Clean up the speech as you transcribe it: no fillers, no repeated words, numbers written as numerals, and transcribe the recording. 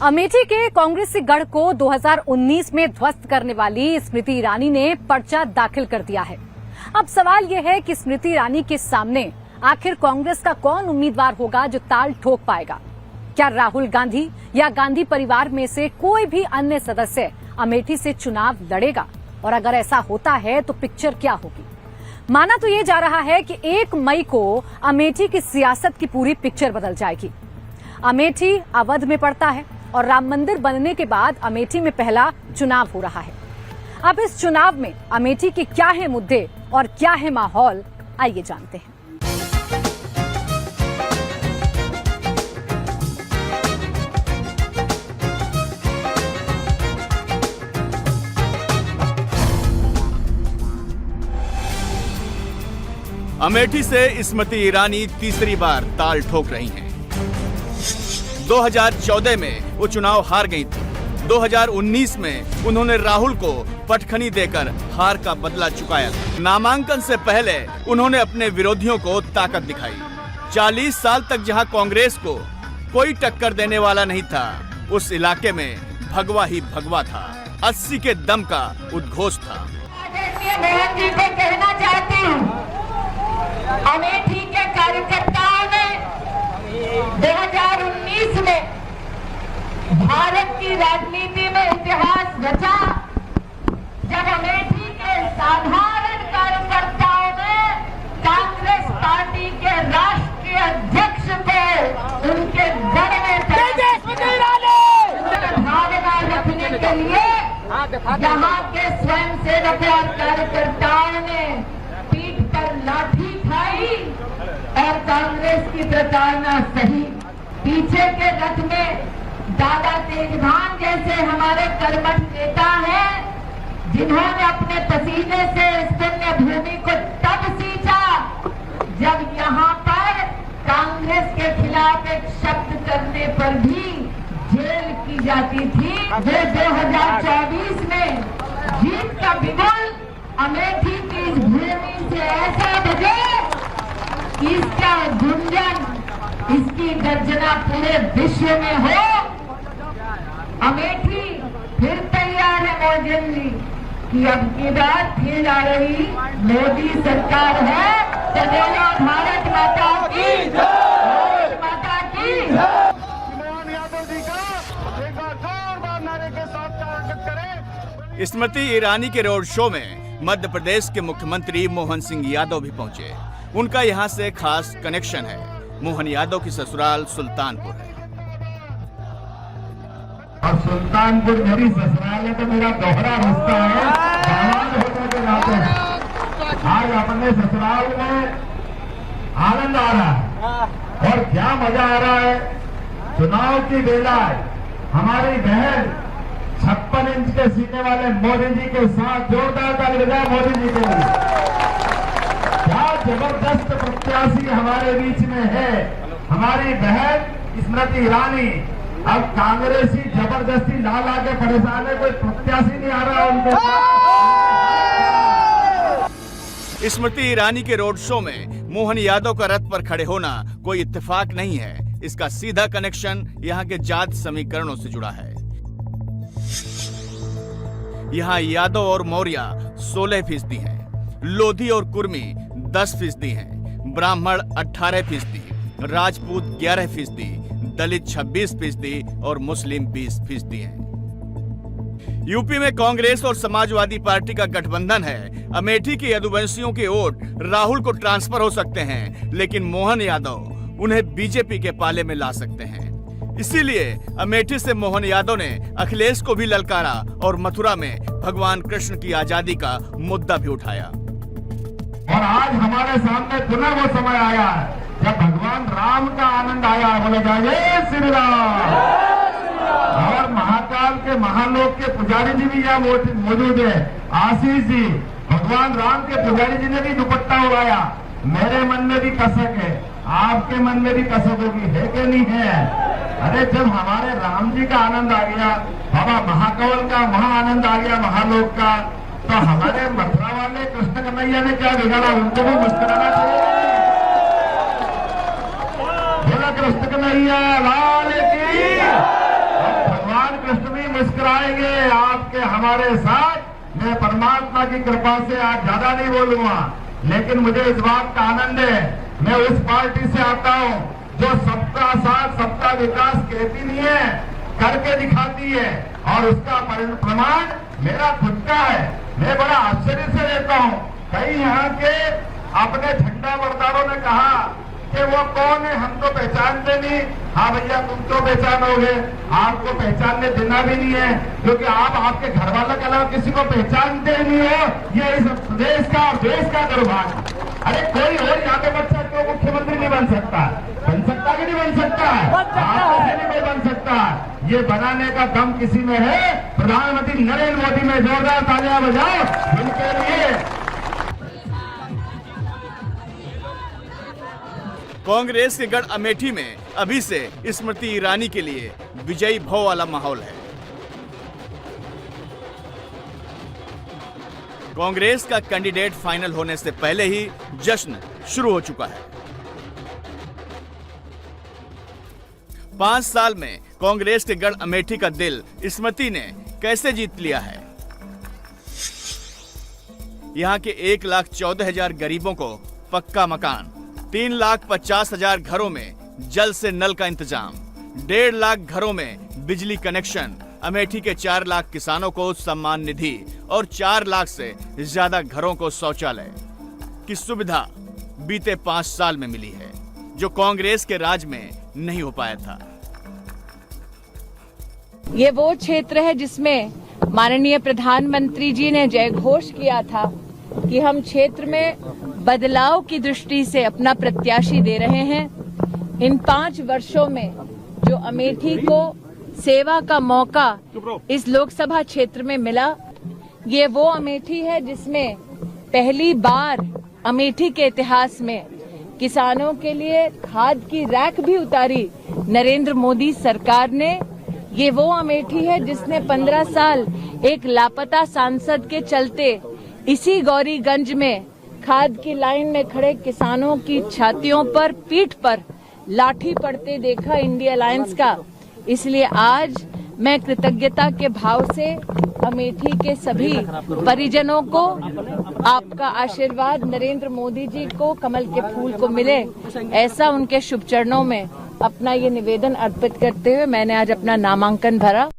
अमेठी के कांग्रेसी गढ़ को 2019 में ध्वस्त करने वाली स्मृति ईरानी ने पर्चा दाखिल कर दिया है। अब सवाल यह है कि स्मृति ईरानी के सामने आखिर कांग्रेस का कौन उम्मीदवार होगा जो ताल ठोक पाएगा। क्या राहुल गांधी या गांधी परिवार में से कोई भी अन्य सदस्य अमेठी से चुनाव लड़ेगा, और अगर ऐसा होता है तो पिक्चर क्या होगी। माना तो ये जा रहा है कि 1 मई को अमेठी की सियासत की पूरी पिक्चर बदल जाएगी। अमेठी अवध में पड़ता है और राम मंदिर बनने के बाद अमेठी में पहला चुनाव हो रहा है। अब इस चुनाव में अमेठी के क्या है मुद्दे और क्या है माहौल, आइए जानते हैं। अमेठी से स्मृति ईरानी तीसरी बार ताल ठोक रही हैं। 2014 में वो चुनाव हार गई थी। 2019 में उन्होंने राहुल को पटखनी देकर हार का बदला चुकाया था। नामांकन से पहले उन्होंने अपने विरोधियों को ताकत दिखाई। 40 साल तक जहां कांग्रेस को कोई टक्कर देने वाला नहीं था, उस इलाके में भगवा ही भगवा था। 80 के दम का उद्घोष था। कहना चाहती हूँ, अमेठी के कार्यकर्ताओं ने 2019 में भारत की राजनीति में इतिहास रचा, जब अमेठी के साधारण कार्यकर्ताओं ने कांग्रेस पार्टी के राष्ट्रीय अध्यक्ष को उनके गढ़ में भावना रखने के लिए यहाँ के स्वयंसेवकों और कार्यकर्ताओं ने पीठ पर लाठी खाई और कांग्रेस की प्रताड़ना सही। पीछे के रथ में दादा तेजभान जैसे हमारे कर्मठ नेता हैं, जिन्होंने अपने पसीने से इस पुण्य भूमि को तब सींचा जब यहाँ पर कांग्रेस के खिलाफ एक शब्द करने पर भी जेल की जाती थी। वे 2024 में जीत का बिगुल अमेठी की इस भूमि से ऐसा बजे कि इसका गुंजन, इसकी गर्जना पूरे विश्व में हो। अमेठी फिर तैयार है मौजूदगी कि अब की बात फिर आ रही मोदी सरकार है। सदैव भारत माता की जय, माता की जय। स्मृति ईरानी के रोड शो में मध्य प्रदेश के मुख्यमंत्री मोहन सिंह यादव भी पहुंचे। उनका यहां से खास कनेक्शन है। मोहन यादव की ससुराल सुल्तानपुर है और सुल्तानपुर मेरी ससुराल है, तो मेरा दोहरा रिश्ता है। दामाद होने के नाते आज अपने ससुराल में आनंद आ रहा है और क्या मजा आ रहा है। चुनाव की बेला हमारी बहन 56 इंच के सीने वाले मोदी जी के साथ जोरदार ताली बजाए मोदी जी के लिए। क्या जबरदस्त प्रत्याशी हमारे बीच में है, हमारी बहन स्मृति ईरानी। अब कांग्रेसी जबरदस्ती ला ला के परेशान है, कोई प्रत्याशी नहीं आ रहा उनके साथ। स्मृति ईरानी के रोड शो में मोहन यादव का रथ पर खड़े होना कोई इत्तेफाक नहीं है। इसका सीधा कनेक्शन यहाँ के जात समीकरणों से जुड़ा है। यहाँ यादव और मौर्य 16% हैं, लोधी और कुर्मी 10% हैं, ब्राह्मण 18%, राजपूत 11%, दलित 26% और मुस्लिम 20% हैं। यूपी में कांग्रेस और समाजवादी पार्टी का गठबंधन है। अमेठी के यदुवंशियों के वोट राहुल को ट्रांसफर हो सकते हैं, लेकिन मोहन यादव उन्हें बीजेपी के पाले में ला सकते हैं। इसीलिए अमेठी से मोहन यादव ने अखिलेश को भी ललकारा और मथुरा में भगवान कृष्ण की आजादी का मुद्दा भी उठाया। और आज हमारे सामने पुनः वो समय आया है जब भगवान राम का आनंद आया। बोले जय श्री राम। और महाकाल के महालोक के पुजारी जी भी यहाँ मौजूद है। आशीष जी, भगवान राम के पुजारी जी ने भी दुपट्टा उड़ाया। मेरे मन में भी कसक है, आपके मन में भी कसक होगी, है कि नहीं है। अरे जब हमारे राम जी का आनंद आ गया, बाबा महाकाल का महा आनंद आ गया महालोक का, तो हमारे मथुरा वाले कृष्ण कन्हैया ने क्या बिगाड़ा, उनको भी मुस्कुराना चाहिए। बोला कृष्ण कन्हैया लाल की। मुस्कुराएंगे आपके हमारे साथ। मैं परमात्मा की कृपा से आज ज्यादा नहीं बोलूंगा, लेकिन मुझे इस बात का आनंद है, मैं उस पार्टी से आता हूं जो सबका साथ सबका विकास कहती नहीं है, करके दिखाती है, और उसका प्रमाण मेरा खुद का है। मैं बड़ा आश्चर्य से रहता हूं, कई यहाँ के अपने झंडा बरदारों ने कहा कि वो कौन है, हम तो पहचानते नहीं। हाँ भैया, तुम तो पहचानोगे, आपको पहचानने देना भी नहीं है, क्योंकि आप आपके घर वालों के अलावा किसी को पहचानते नहीं हो। ये इस प्रदेश का और देश का दुर्भाग्य। अरे कोई और यहाँ पे बच्चा क्यों मुख्यमंत्री नहीं बन सकता? बन सकता कि नहीं बन सकता? आप किसी नहीं बन सकता। ये बनाने का दम किसी में है। प्रधानमंत्री नरेंद्र मोदी में जोरदार तालियां बजाओ इनके लिए। कांग्रेस के गढ़ अमेठी में अभी से स्मृति ईरानी के लिए विजयी भाव वाला माहौल है। कांग्रेस का कैंडिडेट फाइनल होने से पहले ही जश्न शुरू हो चुका है। 5 साल में कांग्रेस के गढ़ अमेठी का दिल स्मृति ने कैसे जीत लिया है। यहां के 1,14,000 गरीबों को पक्का मकान, 3,50,000 घरों में जल से नल का इंतजाम, 1.5 लाख घरों में बिजली कनेक्शन, अमेठी के 4 लाख किसानों को सम्मान निधि और 4 लाख से ज्यादा घरों को शौचालय की सुविधा बीते 5 साल में मिली है, जो कांग्रेस के राज में नहीं हो पाया था। ये वो क्षेत्र है जिसमें माननीय प्रधानमंत्री जी ने जय घोष किया था कि हम क्षेत्र में बदलाव की दृष्टि से अपना प्रत्याशी दे रहे हैं। इन 5 वर्षों में जो अमेठी को सेवा का मौका इस लोकसभा क्षेत्र में मिला, ये वो अमेठी है जिसमें पहली बार अमेठी के इतिहास में किसानों के लिए खाद की रैक भी उतारी नरेंद्र मोदी सरकार ने। ये वो अमेठी है जिसने 15 साल एक लापता सांसद के चलते इसी गौरीगंज में खाद की लाइन में खड़े किसानों की छातियों पर, पीठ पर लाठी पड़ते देखा इंडिया अलायंस का। इसलिए आज मैं कृतज्ञता के भाव से अमेठी के सभी परिजनों को आपका आशीर्वाद नरेंद्र मोदी जी को कमल के फूल को मिले, ऐसा उनके शुभ चरणों में अपना ये निवेदन अर्पित करते हुए मैंने आज अपना नामांकन भरा।